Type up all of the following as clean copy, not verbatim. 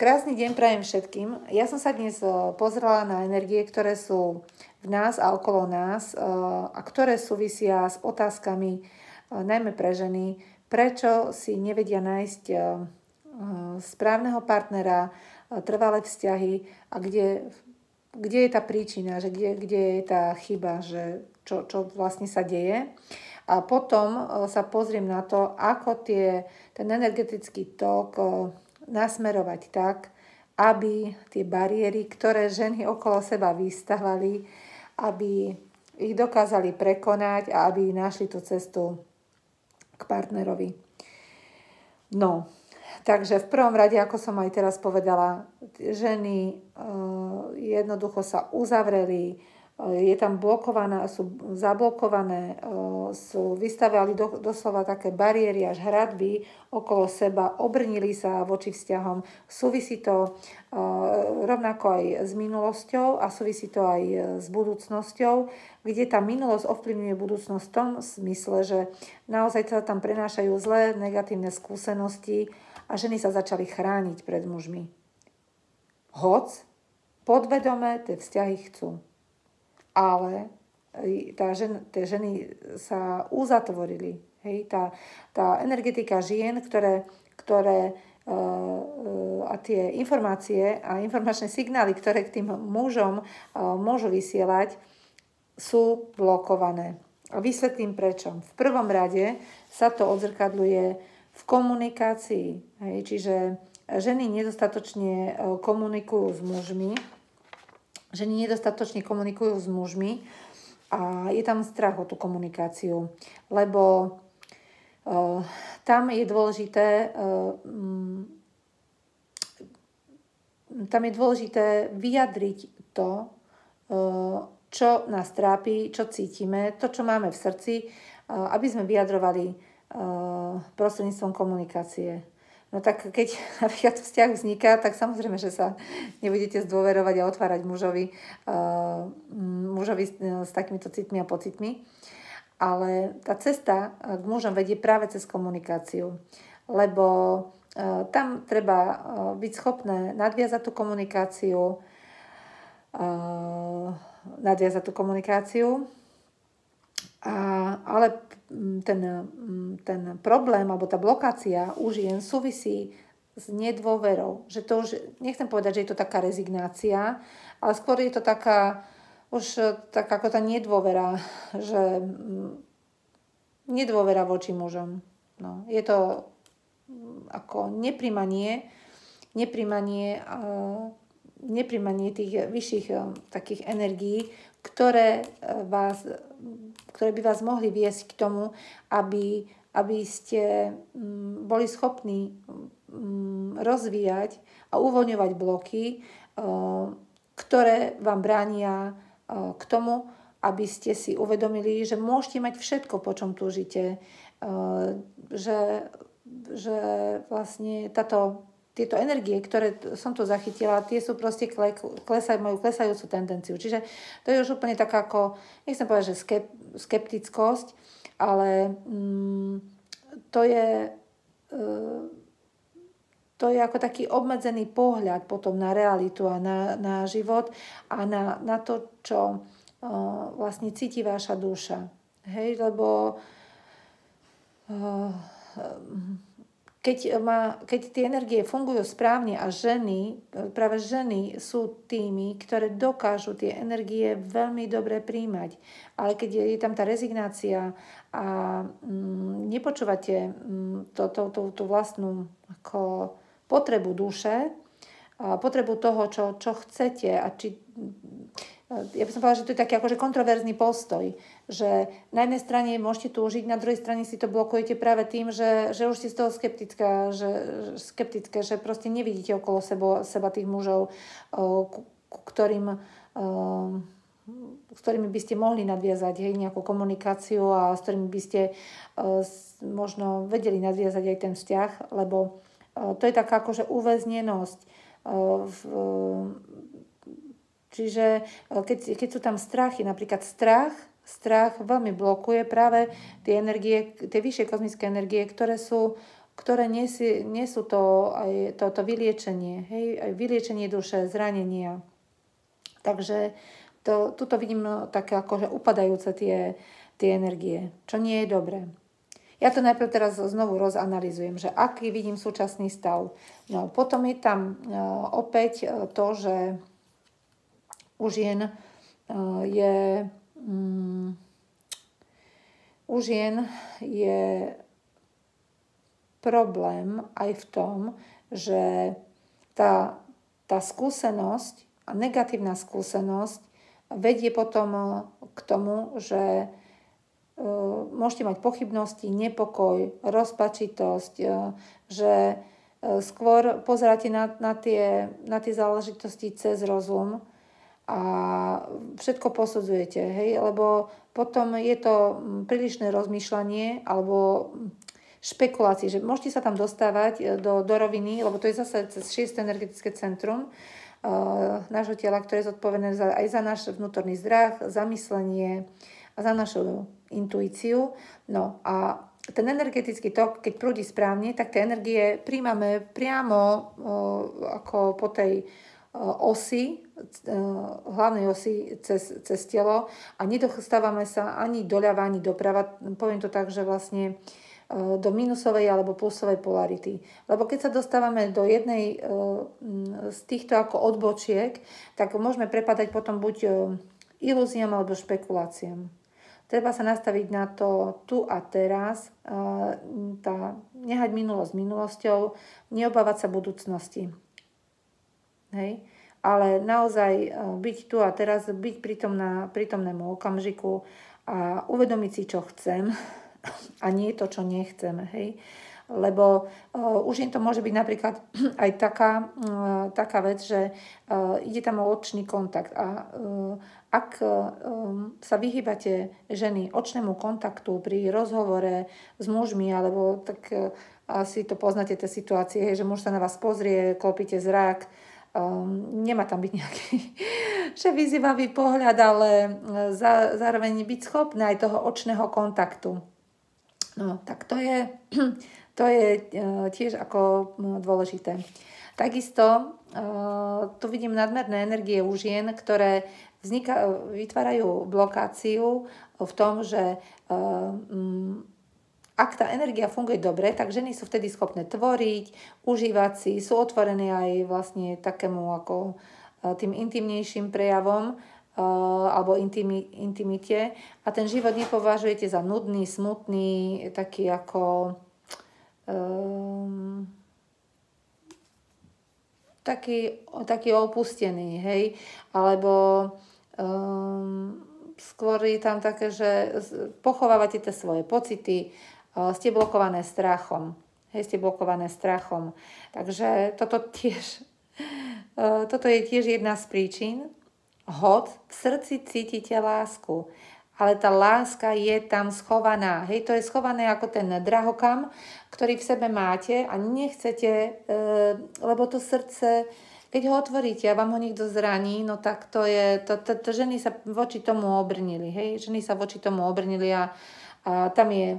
Krásny deň prajem všetkým. Ja som sa dnes pozrela na energie, ktoré sú v nás a okolo nás a ktoré súvisia s otázkami najmä pre ženy, prečo si nevedia nájsť správneho partnera, trvalé vzťahy a kde je tá príčina, že kde je tá chyba, že čo vlastne sa deje. A potom sa pozriem na to, ako ten energetický tok nasmerovať tak, aby tie bariéry, ktoré ženy okolo seba vystavali, aby ich dokázali prekonať a aby našli tú cestu k partnerovi. No, takže v prvom rade, ako som aj teraz povedala, ženy jednoducho sa uzavreli, je tam blokované, sú zablokované, sú vystavali doslova také bariéry až hradby okolo seba, obrnili sa voči vzťahom. Súvisí to rovnako aj s minulosťou a súvisí to aj s budúcnosťou, kde tá minulosť ovplyvňuje budúcnosť v tom smysle, že naozaj sa tam prenášajú zlé, negatívne skúsenosti a ženy sa začali chrániť pred mužmi. Hoc podvedome tie vzťahy chcú. Ale tie ženy sa uzatvorili. Hej? Tá energetika žien, ktoré a tie informácie a informačné signály, ktoré k tým mužom môžu vysielať, sú blokované. A vysvetlím prečo. V prvom rade sa to odzrkadľuje v komunikácii. Hej? Čiže ženy nedostatočne komunikujú s mužmi, ženy nedostatočne komunikujú s mužmi a je tam strach o tú komunikáciu, lebo tam je dôležité vyjadriť to, čo nás trápi, čo cítime, to, čo máme v srdci, aby sme vyjadrovali prostredníctvom komunikácie. No tak keď napríklad vzťah vzniká, tak samozrejme, že sa nebudete zdôverovať a otvárať mužovi s takýmito citmi a pocitmi. Ale tá cesta k mužom vedie práve cez komunikáciu. Lebo tam treba byť schopné nadviazať tú komunikáciu, ale ten problém alebo tá blokácia u žien súvisí s nedôverou. Že to už, nechcem povedať, že je to taká rezignácia, ale skôr je to taká ako tá nedôvera, že nedôvera voči mužom. No, je to ako nepríjmanie tých vyšších takých energií, ktoré by vás mohli viesť k tomu, aby ste boli schopní rozvíjať a uvoľňovať bloky, ktoré vám bránia k tomu, aby ste si uvedomili, že môžete mať všetko, po čom túžite, že vlastne tieto energie, ktoré som tu zachytila, tie sú proste majú klesajúcu tendenciu. Čiže to je už úplne taká ako, nechcem povedať, že skeptickosť, ale to je ako taký obmedzený pohľad potom na realitu a na život a na to, čo vlastne cíti vaša duša. Hej, lebo keď tie energie fungujú správne a práve ženy sú tými, ktoré dokážu tie energie veľmi dobre príjmať. Ale keď je tam tá rezignácia a nepočúvate tú vlastnú ako potrebu duše, potrebu toho, čo chcete a ja by som povedala, že to je taký akože kontroverzný postoj, že na jednej strane môžete túžiť, na druhej strane si to blokujete práve tým, že už ste z toho skeptické, že proste nevidíte okolo seba tých mužov, s ktorými by ste mohli nadviazať nejakú komunikáciu a s ktorými by ste možno vedeli nadviazať aj ten vzťah, lebo to je taká akože uväznenosť. Čiže keď sú tam strachy, napríklad strach veľmi blokuje práve tie energie, tie vyššie kozmické energie, ktoré sú ktoré nesú to aj to vyliečenie, hej, aj vyliečenie duše, zranenia. Takže tuto vidím také akože upadajúce tie energie, čo nie je dobré. Ja to najprv teraz znovu rozanalizujem, že aký vidím súčasný stav. No, potom je tam opäť to, že u žien je problém aj v tom, že tá skúsenosť a negatívna skúsenosť vedie potom k tomu, že môžete mať pochybnosti, nepokoj, rozpačitosť, že skôr pozeráte na tie záležitosti cez rozum a všetko posudzujete, hej? Lebo potom je to prílišné rozmýšľanie alebo špekulácie, že môžete sa tam dostávať do roviny, lebo to je zase cez 6. energetické centrum nášho tela, ktoré je zodpovedné aj za náš vnútorný zrak, zamyslenie a za našu intuíciu. No a ten energetický tok, keď prúdi správne, tak tie energie príjmame priamo ako po tej osi, hlavnej osi cez telo a nedostávame sa ani doľava, ani doprava. Poviem to tak, že vlastne do minusovej alebo plusovej polarity. Lebo keď sa dostávame do jednej z týchto ako odbočiek, tak môžeme prepadať potom buď ilúziám alebo špekuláciám. Treba sa nastaviť na to tu a teraz, nehať minulosť minulosťou, neobávať sa budúcnosti. Hej? Ale naozaj byť tu a teraz, byť prítomnému okamžiku a uvedomiť si, čo chcem a nie to, čo nechcem. Hej? Lebo už im to môže byť napríklad aj taká vec, že ide tam o očný kontakt a ak sa vyhýbate ženy očnému kontaktu pri rozhovore s mužmi, alebo tak asi to poznáte tie situácie, že muž sa na vás pozrie, klopíte zrak, nemá tam byť nejaký vyzývavý pohľad, ale zároveň byť schopná aj toho očného kontaktu. No, tak to je tiež ako dôležité. Takisto tu vidím nadmerné energie u žien, ktoré vytvárajú blokáciu v tom, že ak tá energia funguje dobre, tak ženy sú vtedy schopné tvoriť, užívať si, sú otvorené aj vlastne takému ako tým intimnejším prejavom alebo intimite a ten život nepovažujete za nudný, smutný, taký ako taký opustený, hej, alebo skôr je tam také, že pochovávate tie svoje pocity, ste blokované strachom. Hej, ste blokované strachom. Takže toto je tiež jedna z príčin. Hoď v srdci cítite lásku, ale tá láska je tam schovaná. Hej, to je schované ako ten drahokam, ktorý v sebe máte a nechcete, lebo to srdce, keď ho otvoríte a vám ho niekto zraní, no tak to ženy sa voči tomu obrnili. Hej, ženy sa voči tomu obrnili a tam je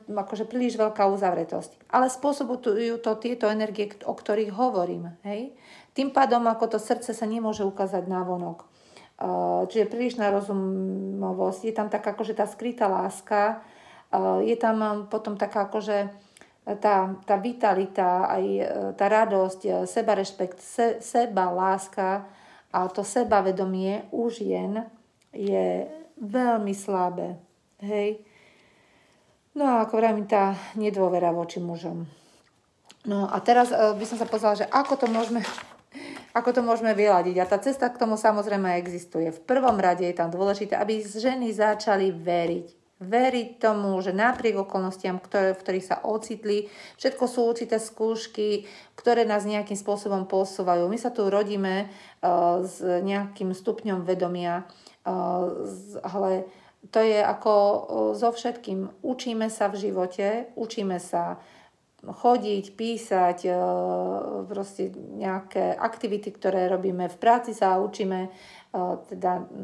akože príliš veľká uzavretosť. Ale spôsobujú to tieto energie, o ktorých hovorím. Hej? Tým pádom, ako to srdce sa nemôže ukázať návonok. Čiže prílišná rozumovosť, je tam taká akože tá skrytá láska, je tam potom taká akože tá vitalita, aj tá radosť, sebarešpekt, seba láska a to sebavedomie u žien je veľmi slabé. Hej? No a ako vravím, tá nedôvera voči mužom. No a teraz by som sa pozrela, že ako to môžeme vyladiť. A tá cesta k tomu samozrejme existuje. V prvom rade je tam dôležité, aby ženy začali veriť. Veriť tomu, že napriek okolnostiam, v ktorých sa ocitli, všetko sú určité skúšky, ktoré nás nejakým spôsobom posúvajú. My sa tu rodíme s nejakým stupňom vedomia, ale to je ako so všetkým. Učíme sa v živote, učíme sa chodiť, písať, proste nejaké aktivity, ktoré robíme. V práci sa učíme,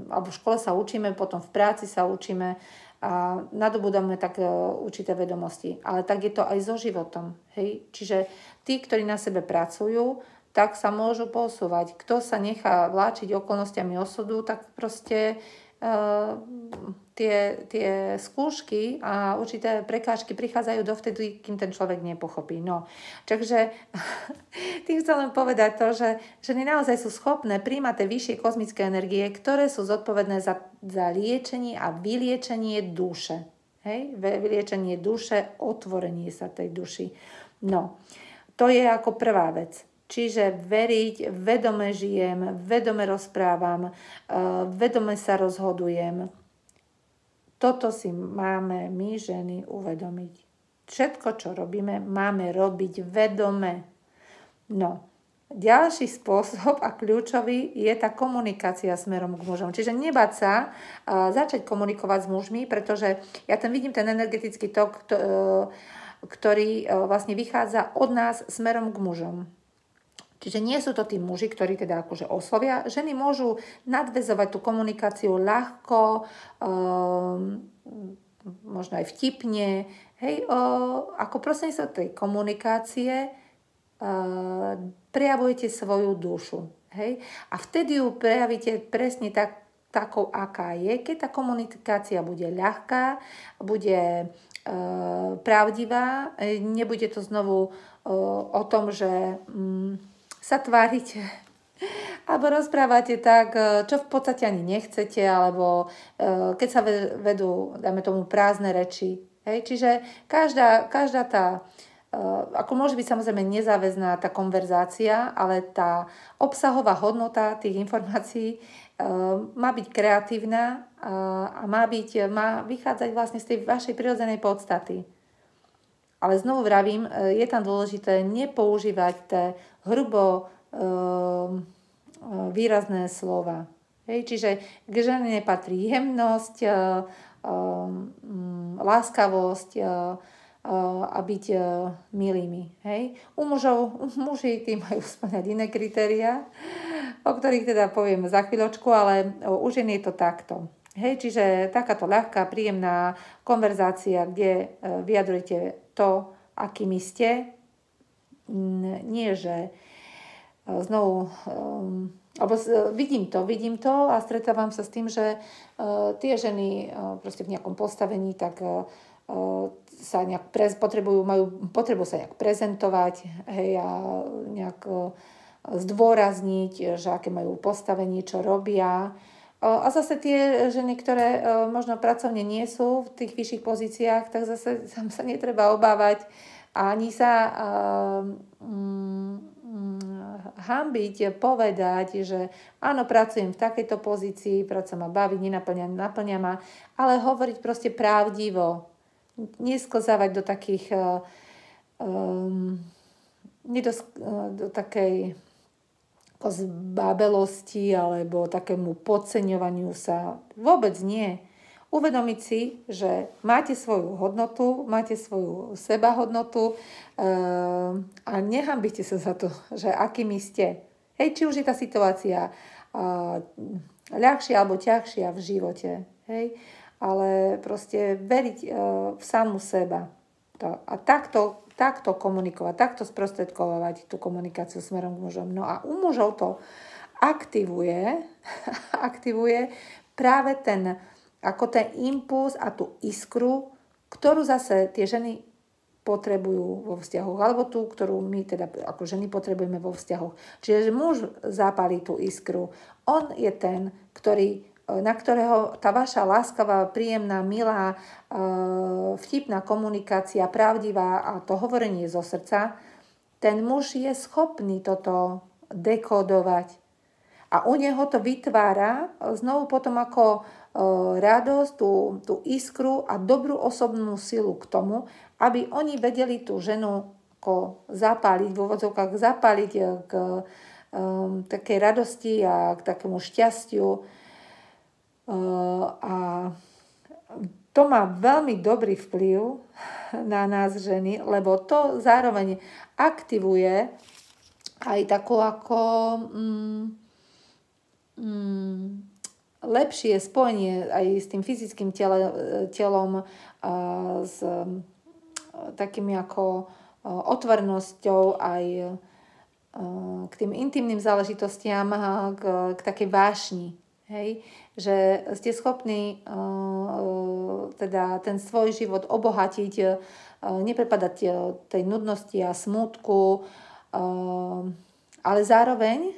alebo v škole sa učíme, potom v práci sa učíme. a nadobudame tak určité vedomosti. Ale tak je to aj so životom. Hej? Čiže tí, ktorí na sebe pracujú, tak sa môžu posúvať. Kto sa nechá vláčiť okolnostiami osudu, tak proste tie skúšky a určité prekážky prichádzajú dovtedy, kým ten človek nepochopí. No, takže tým chcem len povedať to, že ženy naozaj sú schopné príjmať tie vyššie kozmické energie, ktoré sú zodpovedné za liečenie a vyliečenie duše. Hej? Vyliečenie duše, otvorenie sa tej duši. No, to je ako prvá vec. Čiže veriť, vedome žijem, vedome rozprávam, vedome sa rozhodujem. Toto si máme my ženy uvedomiť. Všetko, čo robíme, máme robiť vedome. No, ďalší spôsob a kľúčový je tá komunikácia smerom k mužom. Čiže nebáť sa začať komunikovať s mužmi, pretože ja vidím ten energetický tok, ktorý vlastne vychádza od nás smerom k mužom. Čiže nie sú to tí muži, ktorí teda akože oslovia. Ženy môžu nadväzovať tú komunikáciu ľahko, možno aj vtipne. Hej, ako prostredníctvom tej komunikácie prejavujete svoju dušu. Hej? A vtedy ju prejavíte presne takou, aká je. Keď tá komunikácia bude ľahká, bude pravdivá, nebude to znovu o tom, že sa tvárite alebo rozprávate tak, čo v podstate ani nechcete, alebo keď sa vedú, dajme tomu, prázdne reči. Hej? Čiže každá tá, ako môže byť samozrejme nezáväzná tá konverzácia, ale tá obsahová hodnota tých informácií má byť kreatívna a má vychádzať vlastne z tej vašej prirodzenej podstaty. Ale znovu vravím, je tam dôležité nepoužívať tie hrubo výrazné slova. Hej? Čiže k žene nepatrí jemnosť, láskavosť a byť milými. Hej? U muži tí majú spĺňať iné kritériá, o ktorých teda poviem za chvíľočku, ale u žien je to takto. Hej, čiže takáto ľahká, príjemná konverzácia, kde vyjadrujete to, akými ste. Nie, že znovu, alebo vidím to a stretávam sa s tým, že tie ženy proste v nejakom postavení tak sa nejak majú potrebu sa nejak prezentovať, hej, a nejak zdôrazniť, že aké majú postavenie, čo robia. A zase tie ženy, ktoré možno pracovne nie sú v tých vyšších pozíciách, tak zase sa netreba obávať ani sa hanbiť, povedať, že áno, pracujem v takejto pozícii, práca ma baví, naplňa ma, ale hovoriť proste pravdivo. Nesklzávať do takých do takej zbábelosti alebo takému podceňovaniu sa. Vôbec nie. Uvedomiť si, že máte svoju hodnotu, máte svoju sebahodnotu a nehambite sa za to, že akými ste. Hej, či už je tá situácia ľahšia alebo ťažšia v živote. Hej, ale proste veriť v samu seba. A takto komunikovať, takto sprostredkovať tú komunikáciu smerom k mužom. No a u mužov to aktivuje práve ten impuls a tú iskru, ktorú zase tie ženy potrebujú vo vzťahoch, alebo tú, ktorú my teda ako ženy potrebujeme vo vzťahoch. Čiže muž zapálí tú iskru. On je ten, na ktorého tá vaša láskavá, príjemná, milá, vtipná komunikácia, pravdivá a to hovorenie zo srdca, ten muž je schopný toto dekodovať. A u neho to vytvára znovu potom ako radosť, tú iskru a dobrú osobnú silu k tomu, aby oni vedeli tú ženu ako zapáliť, v úvodzovkách zapáliť k takej radosti a k takému šťastiu. A to má veľmi dobrý vplyv na nás ženy, lebo to zároveň aktivuje aj takú ako lepšie spojenie aj s tým fyzickým telom, s takými ako otvorenosťou aj k tým intimným záležitostiam, k takej vášni. Hej? Že ste schopní teda ten svoj život obohatiť, neprepadať tej nudnosti a smútku, ale zároveň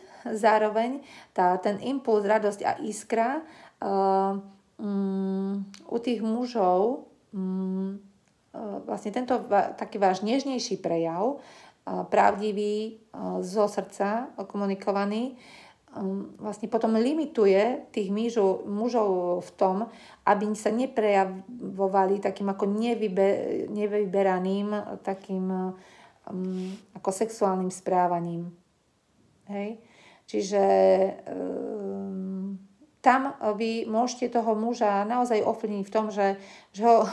ten impuls, radosť a iskra u tých mužov, vlastne tento taký váš nežnejší prejav, pravdivý, zo srdca komunikovaný, vlastne potom limituje tých mužov v tom, aby sa neprejavovali takým ako nevyberaným, takým ako sexuálnym správaním. Hej? Čiže tam vy môžete toho muža naozaj ovplyvniť v tom, že ho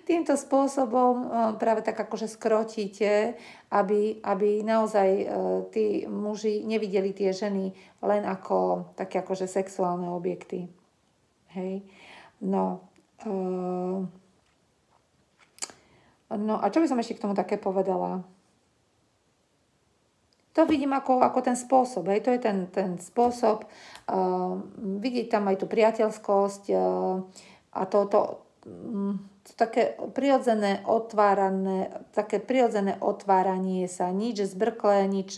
týmto spôsobom práve tak akože skrotíte, aby naozaj tí muži nevideli tie ženy len ako také akože sexuálne objekty. Hej? No a čo by som ešte k tomu také povedala? To vidím ako ten spôsob. Hej? To je ten spôsob vidieť tam aj tú priateľskosť a to také prirodzené otváranie sa, nič zbrklé, nič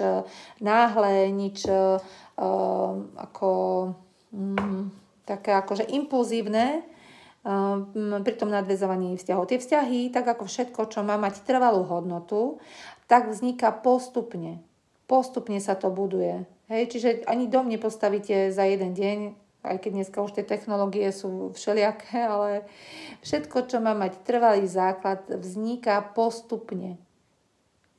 náhle, nič ako také akože impulzívne pri tom nadväzovaní vzťahov. Tie vzťahy, tak ako všetko, čo má mať trvalú hodnotu, tak vzniká postupne. Postupne sa to buduje. Hej? Čiže ani dom nepostavíte za jeden deň, aj keď dneska už tie technológie sú všelijaké, ale všetko, čo má mať trvalý základ, vzniká postupne.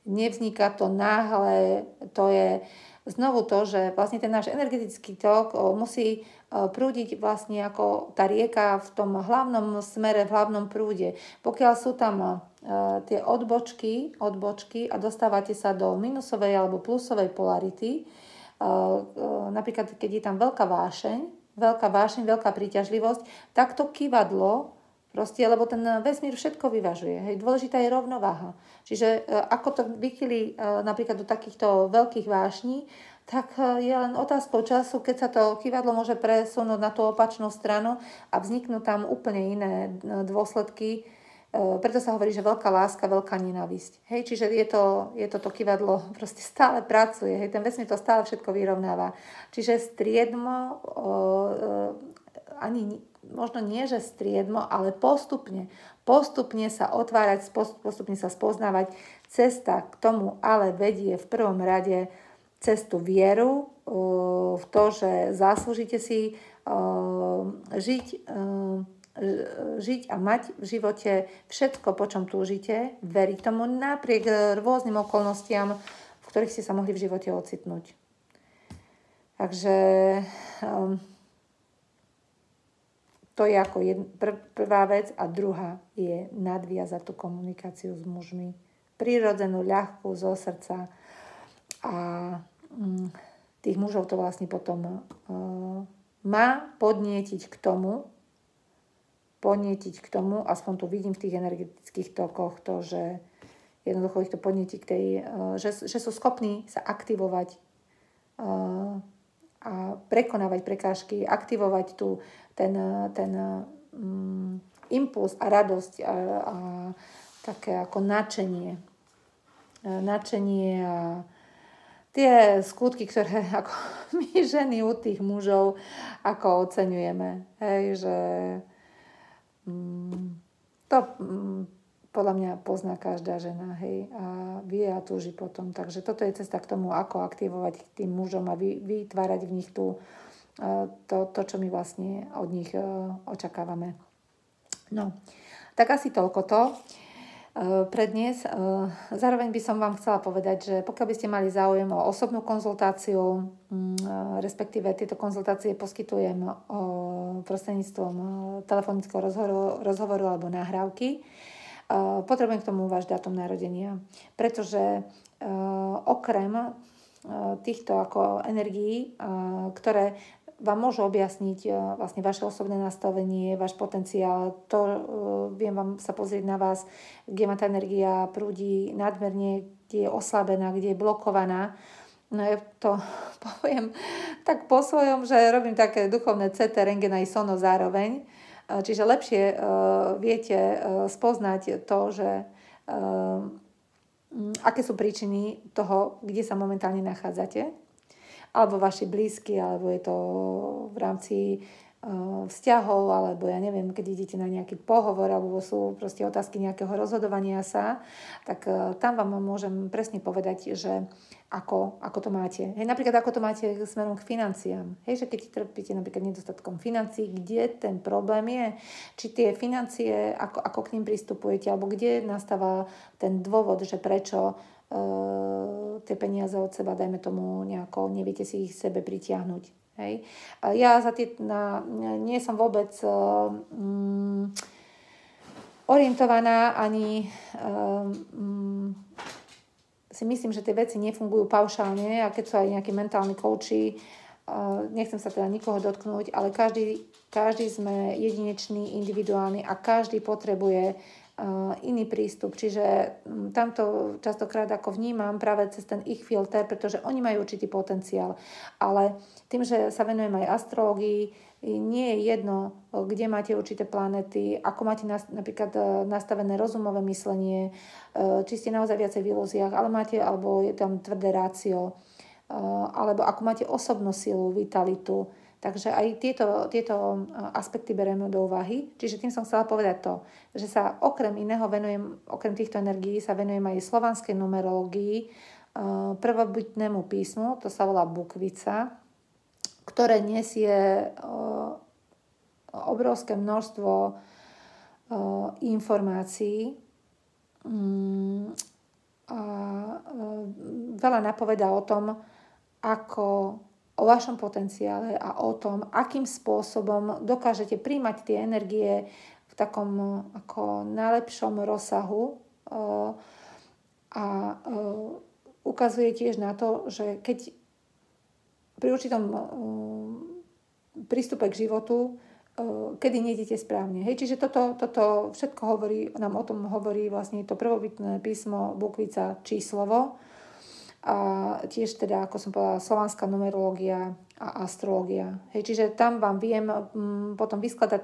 Nevzniká to náhle, to je znovu to, že vlastne ten náš energetický tok musí prúdiť vlastne ako tá rieka v tom hlavnom smere, v hlavnom prúde. Pokiaľ sú tam tie odbočky a dostávate sa do minusovej alebo plusovej polarity, napríklad keď je tam veľká vášeň, veľká príťažlivosť, tak to kyvadlo, proste, lebo ten vesmír všetko vyvažuje. Hej. Dôležitá je rovnováha. Čiže ako to vychýli napríklad do takýchto veľkých vášní, tak je len otázkou času, keď sa to kyvadlo môže presunúť na tú opačnú stranu a vzniknú tam úplne iné dôsledky. Preto sa hovorí, že veľká láska, veľká nenávisť. Hej, čiže je to kyvadlo, proste stále pracuje, hej, ten vesmír to stále všetko vyrovnáva. Čiže striedmo, ani možno nie, že striedmo, ale postupne sa otvárať, postupne sa spoznávať. Cesta k tomu ale vedie v prvom rade cestu vieru, v to, že zaslúžite si žiť a mať v živote všetko, po čom túžite, veriť tomu napriek rôznym okolnostiam, v ktorých ste sa mohli v živote ocitnúť. Takže to je ako prvá vec a druhá je nadviazať tú komunikáciu s mužmi. Prirodzenú, ľahkú, zo srdca a tých mužov to vlastne potom má podnietiť k tomu, aspoň tu vidím v tých energetických tokoch, to, že jednoducho ich to podnieti k tej, že sú schopní sa aktivovať a prekonávať prekážky, aktivovať ten impuls a radosť a také ako nadšenie a tie skutky, ktoré ako my ženy u tých mužov ako oceňujeme. Hej, že to podľa mňa pozná každá žena, hej, a vie a túži potom. Takže toto je cesta k tomu, ako aktivovať tým mužom a vytvárať v nich to, čo my vlastne od nich očakávame. No, tak asi toľko to pre dnes. Zároveň by som vám chcela povedať, že pokiaľ by ste mali záujem o osobnú konzultáciu, respektíve tieto konzultácie poskytujem prostredníctvom telefonického rozhovoru alebo nahrávky, potrebujem k tomu váš dátum narodenia, pretože okrem týchto ako energií, ktoré vám môžu objasniť vlastne vaše osobné nastavenie, váš potenciál. To viem vám sa pozrieť na vás, kde má tá energia prúdi nadmerne, kde je oslabená, kde je blokovaná. No ja to poviem tak po svojom, že robím také duchovné CT, rentgen aj sono zároveň. Čiže lepšie viete spoznať to, že aké sú príčiny toho, kde sa momentálne nachádzate, alebo vaši blízky, alebo je to v rámci vzťahov, alebo ja neviem, keď idete na nejaký pohovor, alebo sú proste otázky nejakého rozhodovania sa, tak tam vám môžem presne povedať, že ako to máte. Hej, napríklad ako to máte smerom k financiám. Hej, že keď trpíte napríklad nedostatkom financií, kde ten problém je, či tie financie, ako k ním pristupujete, alebo kde nastáva ten dôvod, že prečo tie peniaze od seba, dajme tomu nejako, neviete si ich sebe pritiahnuť. Hej. Ja nie som vôbec orientovaná, ani si myslím, že tie veci nefungujú paušálne, a keď sú aj nejakí mentálni kouči, nechcem sa teda nikoho dotknúť, ale každý sme jedinečný, individuálny a každý potrebuje iný prístup. Čiže tamto častokrát ako vnímam práve cez ten ich filter, pretože oni majú určitý potenciál. Ale tým, že sa venujem aj astrológii, nie je jedno, kde máte určité planety, ako máte napríklad nastavené rozumové myslenie, či ste naozaj viacej v ilúziách, alebo je tam tvrdé rácio, alebo ako máte osobnú silu, vitalitu. Takže aj tieto aspekty bereme do úvahy. Čiže tým som chcela povedať to, že sa okrem iného okrem týchto energií sa venujem aj slovanskej numerológii, prvobytnému písmu, to sa volá bukvica, ktoré nesie obrovské množstvo informácií a veľa napovedá o tom, o vašom potenciále a o tom, akým spôsobom dokážete príjmať tie energie v takom ako najlepšom rozsahu a ukazuje tiež na to, že keď pri určitom prístupe k životu, kedy nejdete správne. Hej, čiže toto všetko nám o tom hovorí vlastne to prvobytné písmo bukvica číslovo. A tiež teda, ako som povedala, slovanská numerológia a astrológia. Hej, čiže tam vám viem potom vyskladať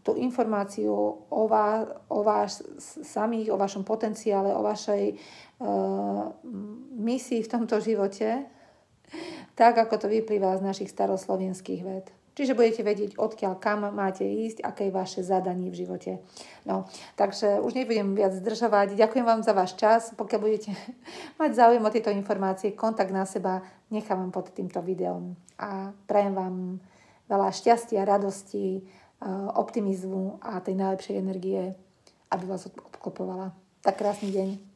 tú informáciu o vás samých, o vašom potenciále, o vašej misii v tomto živote, tak ako to vyplýva z našich staroslovenských véd. Čiže budete vedieť, odkiaľ kam máte ísť, aké je vaše zadanie v živote. No, takže už nebudem viac zdržovať. Ďakujem vám za váš čas. Pokiaľ budete mať záujem o tieto informácie, kontakt na seba nechávam pod týmto videom. A prajem vám veľa šťastia, radosti, optimizmu a tej najlepšej energie, aby vás obklopovala. Tak krásny deň.